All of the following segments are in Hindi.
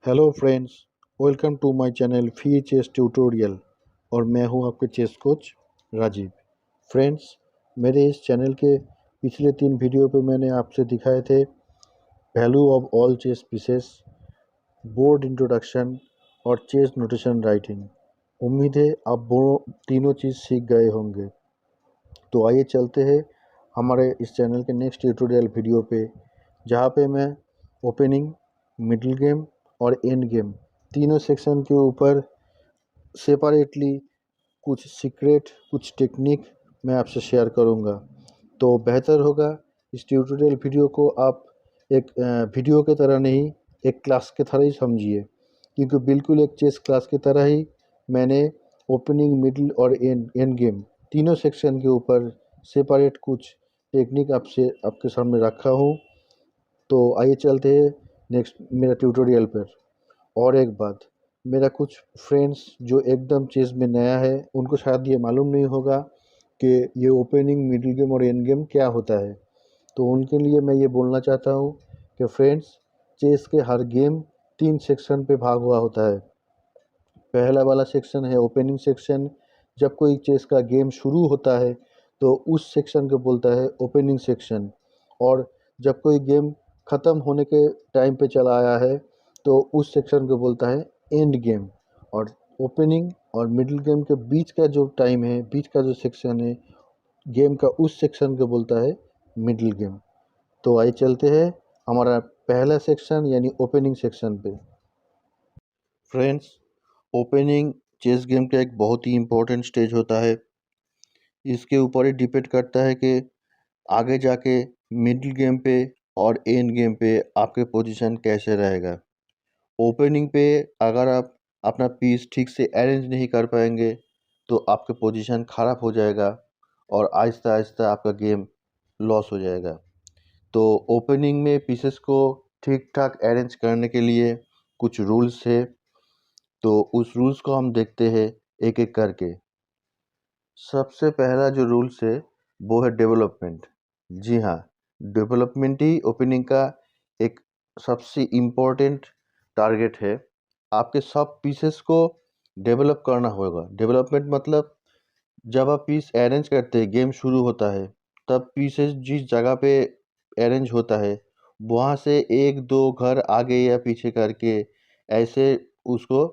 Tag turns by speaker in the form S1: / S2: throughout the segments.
S1: Hello friends, welcome to my channel फी चेस ट्यूटोरियल। और मैं हूं आपके चेस कोच राजीव। फ्रेंड्स, मेरे इस चैनल के पिछले 3 वीडियो पे मैंने आपसे दिखाए थे value of all chess pieces, board introduction और चेस नोटेशन राइटिंग। उम्मीद है आप वो तीनों चीज़ सीख गए होंगे। तो आइए चलते हैं हमारे इस चैनल के नेक्स्ट ट्यूटोरियल वीडियो पे, जहाँ पे मैं ओपनिंग, मिडिल गेम और एंड गेम तीनों सेक्शन के ऊपर सेपरेटली कुछ सीक्रेट, कुछ टेक्निक मैं आपसे शेयर करूंगा। तो बेहतर होगा इस ट्यूटोरियल वीडियो को आप एक वीडियो की तरह नहीं, एक क्लास की तरह ही समझिए, क्योंकि बिल्कुल एक चेस क्लास की तरह ही मैंने ओपनिंग, मिडिल और एंड गेम तीनों सेक्शन के ऊपर सेपरेट कुछ टेक्निक आपके सामने रखा हूँ। तो आइए चलते हैं नेक्स्ट मेरा ट्यूटोरियल पर। और एक बात, मेरा कुछ फ्रेंड्स जो एकदम चेस में नया है, उनको शायद ये मालूम नहीं होगा कि ये ओपनिंग, मिडिल गेम और एंड गेम क्या होता है। तो उनके लिए मैं ये बोलना चाहता हूँ कि फ्रेंड्स, चेस के हर गेम 3 सेक्शन पे भाग हुआ होता है। पहला वाला सेक्शन है ओपनिंग सेक्शन। जब कोई चेस का गेम शुरू होता है तो उस सेक्शन को बोलता है ओपनिंग सेक्शन। और जब कोई गेम ख़त्म होने के टाइम पे चला आया है तो उस सेक्शन को बोलता है एंड गेम। और ओपनिंग और मिडिल गेम के बीच का जो टाइम है, बीच का जो सेक्शन है गेम का, उस सेक्शन को बोलता है मिडिल गेम। तो आइए चलते हैं हमारा पहला सेक्शन यानी ओपनिंग सेक्शन पे। फ्रेंड्स, ओपनिंग चेस गेम का एक बहुत ही इम्पोर्टेंट स्टेज होता है। इसके ऊपर ही डिपेंड करता है कि आगे जाके मिडिल गेम पे और एंड गेम पे आपके पोजीशन कैसे रहेगा। ओपनिंग पे अगर आप अपना पीस ठीक से अरेंज नहीं कर पाएंगे तो आपके पोजीशन ख़राब हो जाएगा और आहिस्ता आहिस्ता आपका गेम लॉस हो जाएगा। तो ओपनिंग में पीसेस को ठीक ठाक अरेंज करने के लिए कुछ रूल्स है। तो उस रूल्स को हम देखते हैं एक एक करके। सबसे पहला जो रूल्स है वो है डेवलपमेंट। जी हाँ, डेवलपमेंट ही ओपनिंग का एक सबसे इम्पोर्टेंट टारगेट है। आपके सब पीसेस को डेवलप करना होगा। डेवलपमेंट मतलब जब आप पीस अरेंज करते हैं, गेम शुरू होता है, तब पीसेस जिस जगह पे अरेंज होता है वहाँ से एक दो घर आगे या पीछे करके ऐसे उसको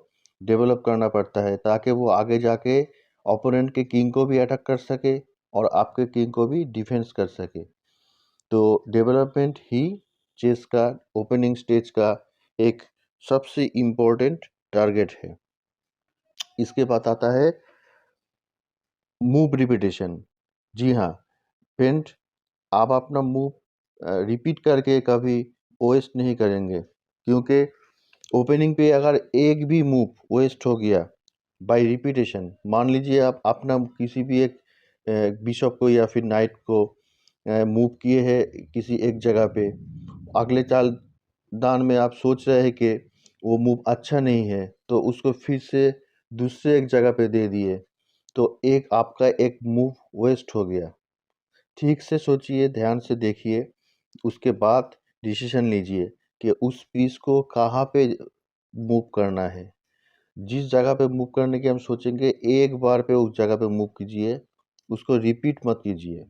S1: डेवलप करना पड़ता है, ताकि वो आगे जाके ओपोनेंट के किंग को भी अटैक कर सके और आपके किंग को भी डिफेंस कर सके। तो डेवलपमेंट ही चेस का ओपनिंग स्टेज का एक सबसे इम्पोर्टेंट टारगेट है। इसके बाद आता है मूव रिपीटेशन। जी हाँ फ्रेंड, आप अपना मूव रिपीट करके कभी वेस्ट नहीं करेंगे, क्योंकि ओपनिंग पे अगर एक भी मूव वेस्ट हो गया बाय रिपीटेशन, मान लीजिए आप अपना किसी भी एक बिशप को या फिर नाइट को मूव किए हैं किसी एक जगह पे, अगले चाल दान में आप सोच रहे हैं कि वो मूव अच्छा नहीं है तो उसको फिर से दूसरे एक जगह पे दे दिए, तो एक आपका एक मूव वेस्ट हो गया। ठीक से सोचिए, ध्यान से देखिए, उसके बाद डिसीजन लीजिए कि उस पीस को कहाँ पे मूव करना है। जिस जगह पे मूव करने की हम सोचेंगे, एक बार पे उस जगह पे मूव कीजिए, उसको रिपीट मत कीजिए,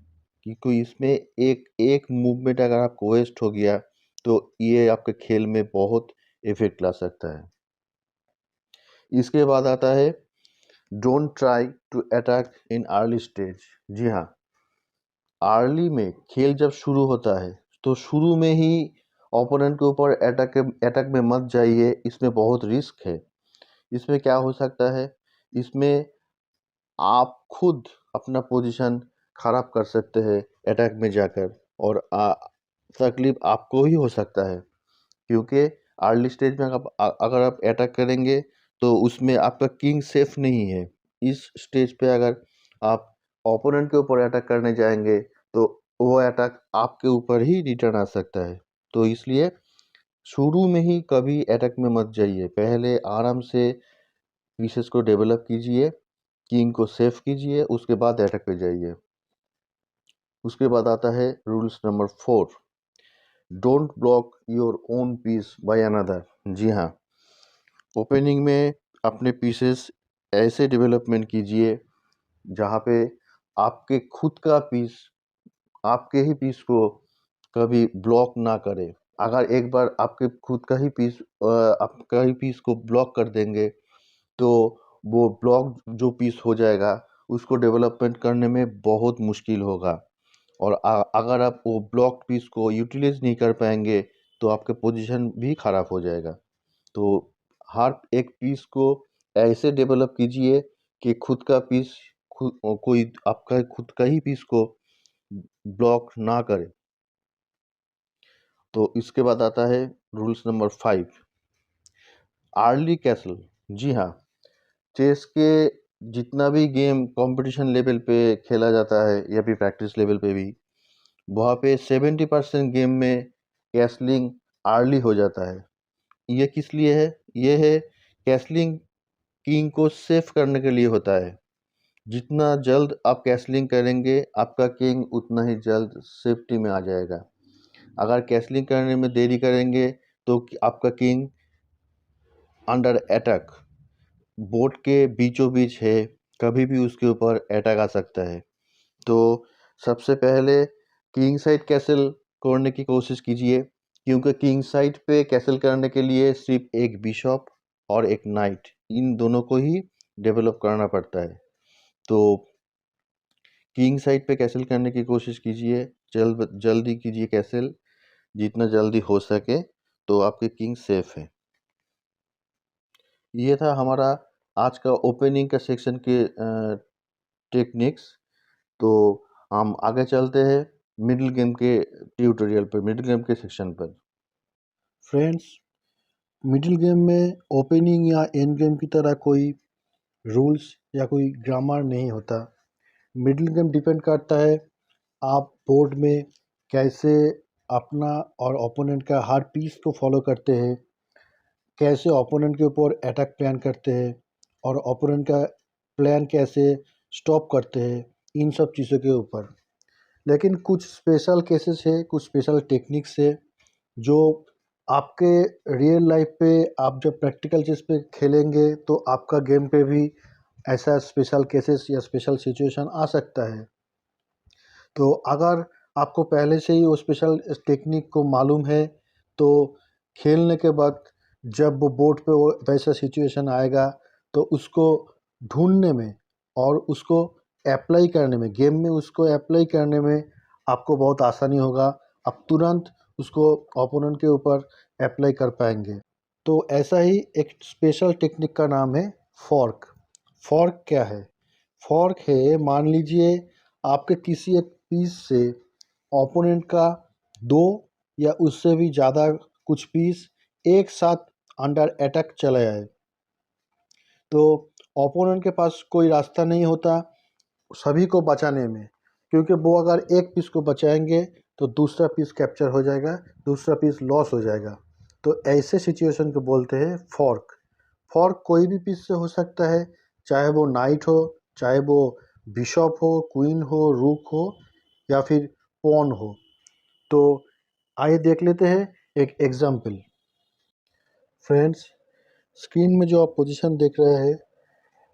S1: क्योंकि इसमें एक एक मूवमेंट अगर आपको वेस्ट हो गया तो ये आपके खेल में बहुत इफेक्ट ला सकता है। इसके बाद आता है don't try to attack in early stage. जी हाँ, अर्ली में खेल जब शुरू होता है तो शुरू में ही ओपोनेंट के ऊपर अटैक में मत जाइए, इसमें बहुत रिस्क है। इसमें क्या हो सकता है, इसमें आप खुद अपना पोजीशन खराब कर सकते हैं अटैक में जाकर, और तकलीफ आपको ही हो सकता है, क्योंकि अर्ली स्टेज में अगर आप अटैक करेंगे तो उसमें आपका किंग सेफ नहीं है। इस स्टेज पे अगर आप ओपोनेंट के ऊपर अटैक करने जाएंगे तो वो अटैक आपके ऊपर ही रिटर्न आ सकता है। तो इसलिए शुरू में ही कभी अटैक में मत जाइए, पहले आराम से पीसेस को डेवलप कीजिए, किंग को सेफ कीजिए, उसके बाद अटैक पे जाइए। उसके बाद आता है rules number 4, don't block your own piece by another. जी हाँ, ओपनिंग में अपने पीसेस ऐसे डेवलपमेंट कीजिए जहाँ पे आपके खुद का पीस आपके ही पीस को कभी ब्लॉक ना करे। अगर एक बार आपके खुद का ही पीस आपका ही पीस को ब्लॉक कर देंगे तो वो ब्लॉक जो पीस हो जाएगा उसको डेवलपमेंट करने में बहुत मुश्किल होगा। और अगर आप वो ब्लॉक पीस को यूटिलाइज नहीं कर पाएंगे तो आपके पोजीशन भी ख़राब हो जाएगा। तो हर एक पीस को ऐसे डेवलप कीजिए कि खुद का पीस कोई आपका खुद का ही पीस को ब्लॉक ना करे। तो इसके बाद आता है रूल्स नंबर 5, अर्ली कैसल। जी हाँ, चेस के जितना भी गेम कंपटीशन लेवल पे खेला जाता है या फिर प्रैक्टिस लेवल पे भी, वहाँ पे 70% गेम में कैसलिंग अर्ली हो जाता है। ये किस लिए है? ये है कैसलिंग किंग को सेफ करने के लिए होता है। जितना जल्द आप कैसलिंग करेंगे आपका किंग उतना ही जल्द सेफ्टी में आ जाएगा। अगर कैसलिंग करने में देरी करेंगे तो आपका किंग अंडर अटैक बोर्ड के बीचों बीच है, कभी भी उसके ऊपर अटैक आ सकता है। तो सबसे पहले किंग साइड कैसल करने की कोशिश कीजिए, क्योंकि किंग साइड पे कैसल करने के लिए सिर्फ एक बिशप और एक नाइट, इन दोनों को ही डेवलप करना पड़ता है। तो किंग साइड पे कैसल करने की कोशिश कीजिए, जल्दी कीजिए कैसल, जितना जल्दी हो सके, तो आपके किंग सेफ है। ये था हमारा आज का ओपनिंग का सेक्शन के टेक्निक्स। तो हम आगे चलते हैं मिडिल गेम के ट्यूटोरियल पर, मिडिल गेम के सेक्शन पर। फ्रेंड्स, मिडिल गेम में ओपनिंग या एंड गेम की तरह कोई रूल्स या कोई ग्रामर नहीं होता। मिडिल गेम डिपेंड करता है आप बोर्ड में कैसे अपना और ओपोनेंट का हर पीस को फॉलो करते हैं, कैसे ओपोनेंट के ऊपर अटैक प्लान करते हैं और ओपोनेंट का प्लान कैसे स्टॉप करते हैं, इन सब चीज़ों के ऊपर। लेकिन कुछ स्पेशल केसेस है, कुछ स्पेशल टेक्निक्स है जो आपके रियल लाइफ पे आप जब प्रैक्टिकल चीज़ पे खेलेंगे तो आपका गेम पे भी ऐसा स्पेशल केसेस या स्पेशल सिचुएशन आ सकता है। तो अगर आपको पहले से ही वो स्पेशल टेक्निक को मालूम है तो खेलने के बाद जब वो बोर्ड पे वो वैसा सिचुएशन आएगा तो उसको ढूंढने में और उसको अप्लाई करने में, गेम में उसको अप्लाई करने में आपको बहुत आसानी होगा। आप तुरंत उसको ओपोनेंट के ऊपर अप्लाई कर पाएंगे। तो ऐसा ही एक स्पेशल टेक्निक का नाम है फॉर्क। फॉर्क क्या है? फॉर्क है, मान लीजिए आपके किसी एक पीस से ओपोनेंट का 2 या उससे भी ज़्यादा कुछ पीस एक साथ अंडर अटैक चला जाए, तो ओपोनेंट के पास कोई रास्ता नहीं होता सभी को बचाने में, क्योंकि वो अगर एक पीस को बचाएंगे तो दूसरा पीस कैप्चर हो जाएगा, दूसरा पीस लॉस हो जाएगा। तो ऐसे सिचुएशन को बोलते हैं फॉर्क। फॉर्क कोई भी पीस से हो सकता है, चाहे वो नाइट हो, चाहे वो बिशप हो, क्वीन हो, रूक हो या फिर पॉन हो। तो आइए देख लेते हैं एक एग्जाम्पल। फ्रेंड्स, स्क्रीन में जो आप पोजीशन देख रहे हैं,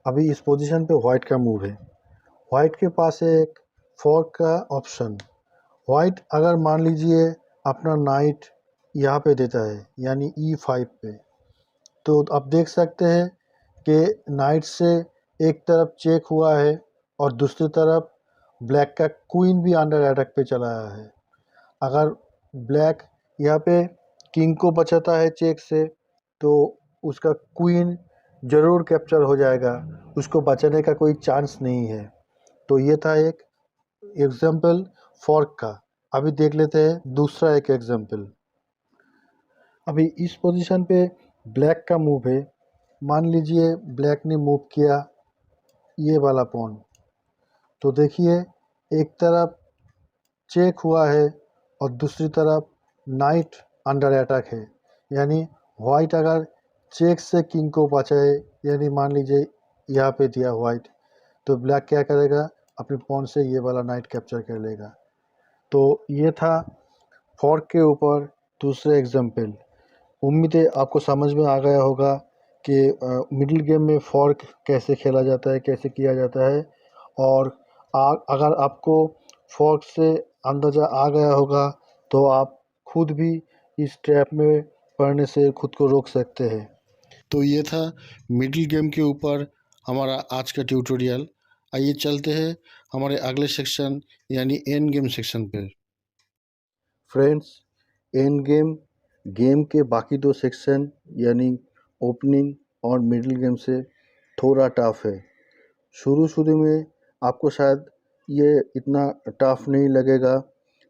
S1: अभी इस पोजीशन पे वाइट का मूव है। वाइट के पास है एक फॉर्क का ऑप्शन। वाइट अगर मान लीजिए अपना नाइट यहाँ पे देता है, यानी E5 पे, तो आप देख सकते हैं कि नाइट से एक तरफ चेक हुआ है और दूसरी तरफ ब्लैक का क्वीन भी अंडर अटैक पे चला आया है। अगर ब्लैक यहाँ पे किंग को बचाता है चेक से तो उसका क्वीन ज़रूर कैप्चर हो जाएगा, उसको बचाने का कोई चांस नहीं है। तो ये था एक एग्जाम्पल फॉर्क का। अभी देख लेते हैं दूसरा एक एग्जाम्पल। अभी इस पोजीशन पे ब्लैक का मूव है। मान लीजिए ब्लैक ने मूव किया ये वाला पॉन, तो देखिए एक तरफ चेक हुआ है और दूसरी तरफ नाइट अंडर अटैक है। यानी वाइट अगर चेक से किंग को बचाए, यानी मान लीजिए यहाँ पे दिया वाइट, तो ब्लैक क्या करेगा, अपने पॉन से ये वाला नाइट कैप्चर कर लेगा। तो ये था फॉर्क के ऊपर दूसरे एग्जाम्पल। उम्मीद है आपको समझ में आ गया होगा कि मिडिल गेम में फॉर्क कैसे खेला जाता है, कैसे किया जाता है। और अगर आपको फॉर्क से अंदाज़ा आ गया होगा तो आप खुद भी इस ट्रैप में पड़ने से खुद को रोक सकते हैं। तो ये था मिडिल गेम के ऊपर हमारा आज का ट्यूटोरियल। आइए चलते हैं हमारे अगले सेक्शन यानी एंड गेम सेक्शन पे। फ्रेंड्स, एंड गेम के बाकी दो सेक्शन यानी ओपनिंग और मिडिल गेम से थोड़ा टफ है। शुरू में आपको शायद ये इतना टफ नहीं लगेगा,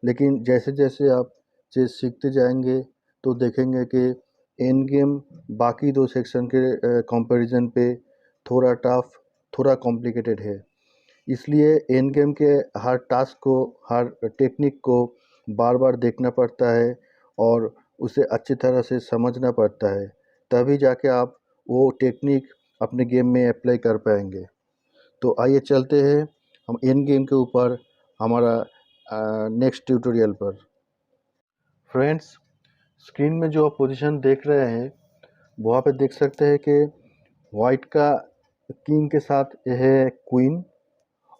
S1: लेकिन जैसे जैसे आप चेस सीखते जाएंगे तो देखेंगे कि एंड गेम बाकी दो सेक्शन के कंपैरिजन पे थोड़ा टफ, थोड़ा कॉम्प्लिकेटेड है। इसलिए एंड गेम के हर टास्क को, हर टेक्निक को बार बार देखना पड़ता है और उसे अच्छी तरह से समझना पड़ता है, तभी जाके आप वो टेक्निक अपने गेम में अप्लाई कर पाएंगे। तो आइए चलते हैं हम एंड गेम के ऊपर हमारा नेक्स्ट ट्यूटोरियल पर। फ्रेंड्स, स्क्रीन में जो पोजीशन देख रहे हैं वहाँ पे देख सकते हैं कि वाइट का किंग के साथ यह है क्वीन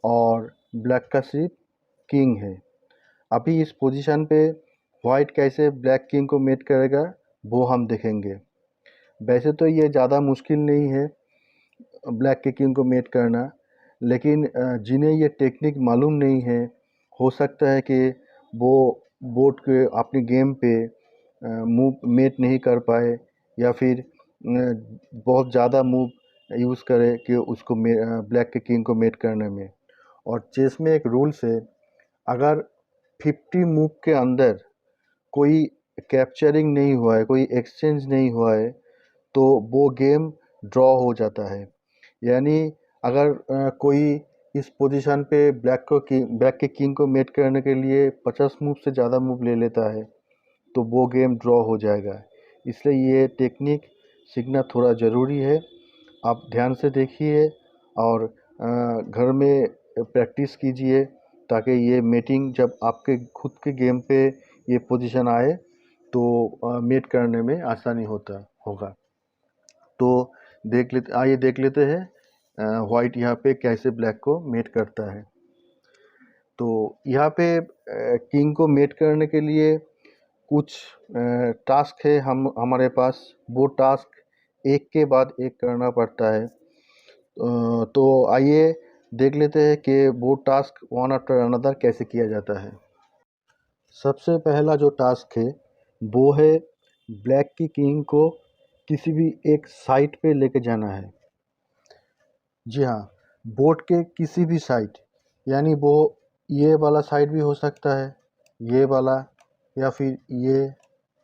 S1: और ब्लैक का सिर्फ किंग है। अभी इस पोजीशन पे वाइट कैसे ब्लैक किंग को मेट करेगा वो हम देखेंगे। वैसे तो ये ज़्यादा मुश्किल नहीं है ब्लैक के किंग को मेट करना, लेकिन जिन्हें ये टेक्निक मालूम नहीं है, हो सकता है कि वो बोर्ड के अपने गेम पे मूव मेट नहीं कर पाए या फिर बहुत ज़्यादा मूव यूज़ करे कि उसको ब्लैक के किंग को मेट करने में। और चेस में एक रूल्स है, अगर 50 मूव के अंदर कोई कैप्चरिंग नहीं हुआ है, कोई एक्सचेंज नहीं हुआ है, तो वो गेम ड्रॉ हो जाता है। यानी अगर कोई इस पोजीशन पे ब्लैक के किंग को मेट करने के लिए 50 मूव से ज़्यादा मूव ले लेता है तो वो गेम ड्रॉ हो जाएगा। इसलिए ये टेक्निक सीखना थोड़ा ज़रूरी है। आप ध्यान से देखिए और घर में प्रैक्टिस कीजिए ताकि ये मेटिंग जब आपके खुद के गेम पे ये पोजीशन आए तो मेट करने में आसानी होगा। तो आइए देख लेते हैं वाइट यहाँ पे कैसे ब्लैक को मेट करता है। तो यहाँ पे किंग को मेट करने के लिए कुछ टास्क है हमारे पास। वो टास्क एक के बाद एक करना पड़ता है। तो आइए देख लेते हैं कि वो टास्क वन आफ्टर अनदर कैसे किया जाता है। सबसे पहला जो टास्क है वो है ब्लैक की किंग को किसी भी एक साइड पे लेके जाना है। जी हाँ, बोर्ड के किसी भी साइड, यानी वो ये वाला साइड भी हो सकता है, ये वाला, या फिर ये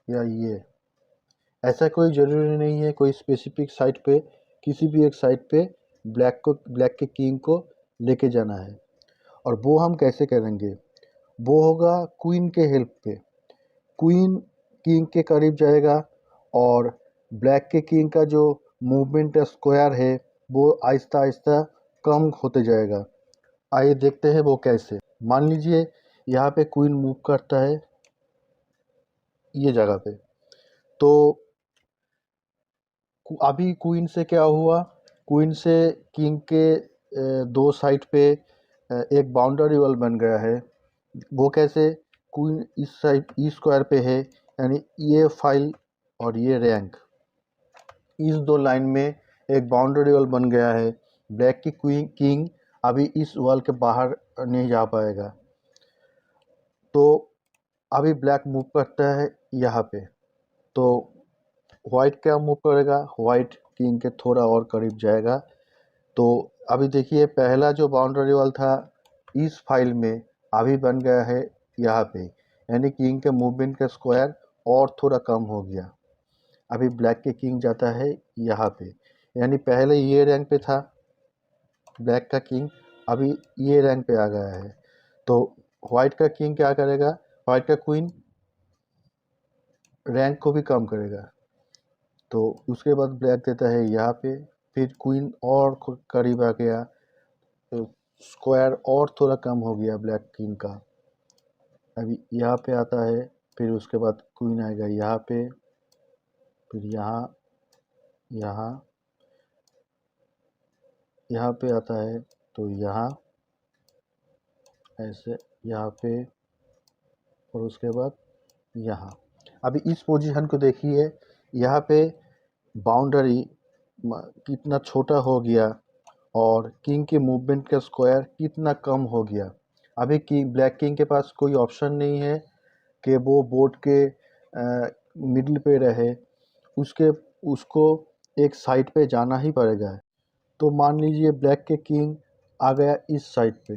S1: या ये। ऐसा कोई ज़रूरी नहीं है कोई स्पेसिफिक साइड पे, किसी भी एक साइड पे ब्लैक के किंग को लेके जाना है। और वो हम कैसे करेंगे? वो होगा क्वीन के हेल्प पे। क्वीन किंग के करीब जाएगा और ब्लैक के किंग का जो मूवमेंट स्क्वायर है वो आहिस्ता आहिस्ता कम होते जाएगा। आइए देखते हैं वो कैसे। मान लीजिए यहाँ पे क्वीन मूव करता है ये जगह पे, तो अभी क्वीन से क्या हुआ, क्वीन से किंग के दो साइड पे एक बाउंड्री वॉल बन गया है। वो कैसे? क्वीन इस साइड ई स्क्वायर पे है, यानी ये फाइल और ये रैंक, इस दो लाइन में एक बाउंड्री वॉल बन गया है। ब्लैक की किंग अभी इस वॉल के बाहर नहीं जा पाएगा। तो अभी ब्लैक मूव करता है यहाँ पे, तो वाइट क्या मूव करेगा? वाइट किंग के थोड़ा और करीब जाएगा। तो अभी देखिए पहला जो बाउंड्री वॉल था इस फाइल में अभी बन गया है यहाँ पे, यानी किंग के मूवमेंट का स्क्वायर और थोड़ा कम हो गया। अभी ब्लैक के किंग जाता है यहाँ पे, यानी पहले ये रैंक पे था ब्लैक का किंग, अभी ये रैंक पे आ गया है। तो वाइट का किंग क्या करेगा? वाइट का क्वीन रैंक को भी कम करेगा। तो उसके बाद ब्लैक देता है यहाँ पे, फिर क्वीन और करीब आ गया तो स्क्वायर और थोड़ा कम हो गया ब्लैक किंग का। अभी यहाँ पे आता है, फिर उसके बाद क्वीन आएगा यहाँ पे, फिर यहाँ, यहाँ यहाँ पे आता है तो यहाँ ऐसे, यहाँ पे, और उसके बाद यहाँ। अभी इस पोजीशन को देखिए, यहाँ पे बाउंड्री कितना छोटा हो गया और किंग के मूवमेंट का स्क्वायर कितना कम हो गया। अभी ब्लैक किंग के पास कोई ऑप्शन नहीं है कि वो बोर्ड के मिडिल पे रहे, उसके उसको एक साइड पे जाना ही पड़ेगा। तो मान लीजिए ब्लैक के किंग आ गया इस साइड पे।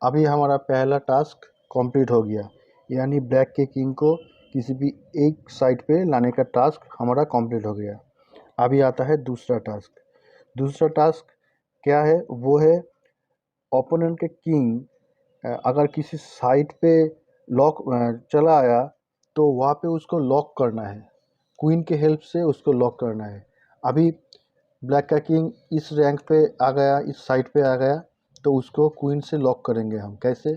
S1: अभी हमारा पहला टास्क कंप्लीट हो गया, यानी ब्लैक के किंग को किसी भी एक साइड पे लाने का टास्क हमारा कंप्लीट हो गया। अभी आता है दूसरा टास्क। दूसरा टास्क क्या है? वो है ओपोनेंट के किंग अगर किसी साइड पे लॉक चला आया तो वहाँ पे उसको लॉक करना है, क्वीन के हेल्प से उसको लॉक करना है। अभी ब्लैक का किंग इस रैंक पे आ गया, इस साइड पे आ गया, तो उसको क्वीन से लॉक करेंगे हम। कैसे?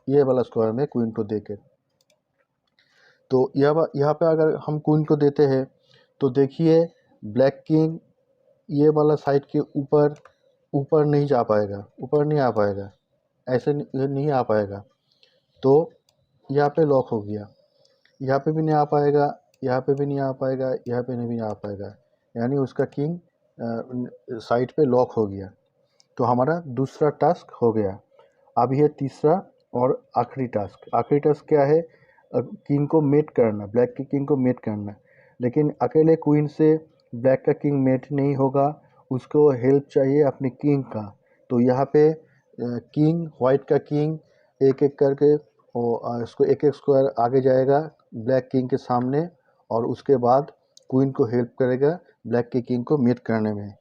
S1: ये वाला स्क्वायर में क्वीन को देके। तो यहाँ पे अगर हम क्वीन को देते हैं तो देखिए ब्लैक किंग ये वाला साइड के ऊपर ऊपर नहीं जा पाएगा, ऊपर नहीं आ पाएगा, ऐसे नहीं आ पाएगा। तो यहाँ पे लॉक हो गया, यहाँ पे भी नहीं आ पाएगा, यहाँ पे भी नहीं आ पाएगा, यहाँ पे नहीं आ पाएगा, यानी उसका किंग साइड पे लॉक हो गया। तो हमारा दूसरा टास्क हो गया। अब ये तीसरा और आखिरी टास्क। आखिरी टास्क क्या है? किंग को मेट करना, ब्लैक के किंग को मेट करना। लेकिन अकेले क्वीन से ब्लैक का किंग मेट नहीं होगा, उसको हेल्प चाहिए अपने किंग का। तो यहाँ पे किंग, वाइट का किंग एक एक करके इसको एक एक स्क्वायर आगे जाएगा ब्लैक किंग के सामने, और उसके बाद क्वीन को हेल्प करेगा ब्लैक के किंग को मेट करने में।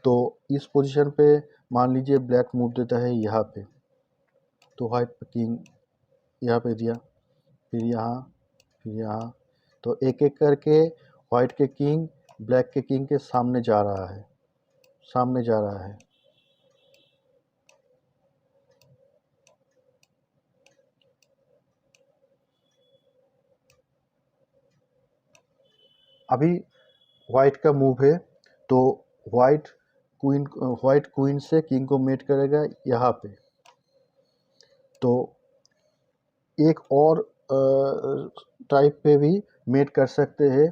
S1: तो इस पोजीशन पे मान लीजिए ब्लैक मूव देता है यहाँ पे, तो वाइट किंग यहाँ पे दिया, फिर यहाँ, फिर यहाँ। तो एक एक करके वाइट के किंग ब्लैक के किंग के सामने जा रहा है, सामने जा रहा है। अभी वाइट का मूव है तो वाइट क्वीन से किंग को मेट करेगा यहाँ पे। तो एक और टाइप पे भी मेट कर सकते हैं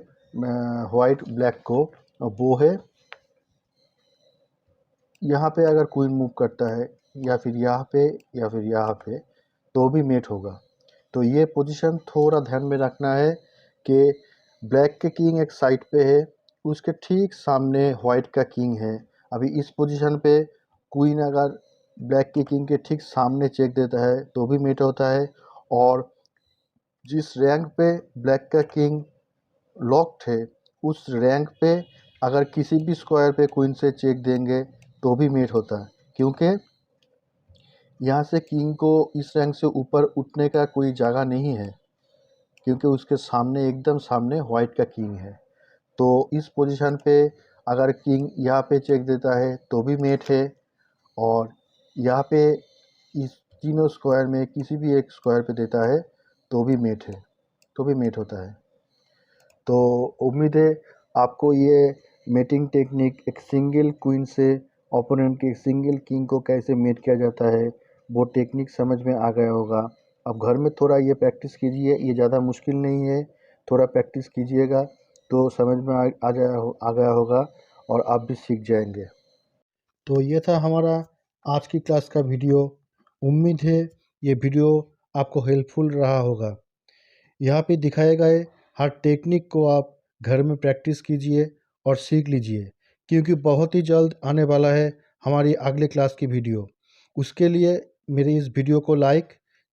S1: वाइट ब्लैक को, वो है यहाँ पे अगर क्वीन मूव करता है, या फिर यहाँ पे, या फिर यहाँ पे, तो भी मेट होगा। तो ये पोजीशन थोड़ा ध्यान में रखना है कि ब्लैक के किंग एक साइड पे है, उसके ठीक सामने वाइट का किंग है। अभी इस पोजीशन पे क्वीन अगर ब्लैक के किंग के ठीक सामने चेक देता है तो भी मेट होता है, और जिस रैंक पे ब्लैक का किंग लॉक्ड है उस रैंक पे अगर किसी भी स्क्वायर पे क्वीन से चेक देंगे तो भी मेट होता है, क्योंकि यहाँ से किंग को इस रैंक से ऊपर उठने का कोई जगह नहीं है, क्योंकि उसके सामने, एकदम सामने वाइट का किंग है। तो इस पोजीशन पे अगर किंग यहाँ पे चेक देता है तो भी मेट है, और यहाँ पे इस तीनों स्क्वायर में किसी भी एक स्क्वायर पे देता है तो भी मेट है, तो भी मेट होता है। तो उम्मीद है आपको ये मेटिंग टेक्निक, एक सिंगल क्वीन से ओपोनेंट के सिंगल किंग को कैसे मेट किया जाता है, वो टेक्निक समझ में आ गया होगा। अब घर में थोड़ा ये प्रैक्टिस कीजिए, ये ज़्यादा मुश्किल नहीं है, थोड़ा प्रैक्टिस कीजिएगा तो समझ में आ गया होगा और आप भी सीख जाएंगे। तो ये था हमारा आज की क्लास का वीडियो। उम्मीद है ये वीडियो आपको हेल्पफुल रहा होगा। यहाँ पे दिखाए गए हर टेक्निक को आप घर में प्रैक्टिस कीजिए और सीख लीजिए, क्योंकि बहुत ही जल्द आने वाला है हमारी अगले क्लास की वीडियो। उसके लिए मेरे इस वीडियो को लाइक,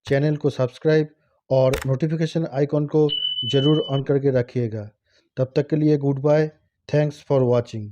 S1: चैनल को सब्सक्राइब और नोटिफिकेशन आइकॉन को ज़रूर ऑन करके रखिएगा। तब तक के लिए good bye, thanks for watching.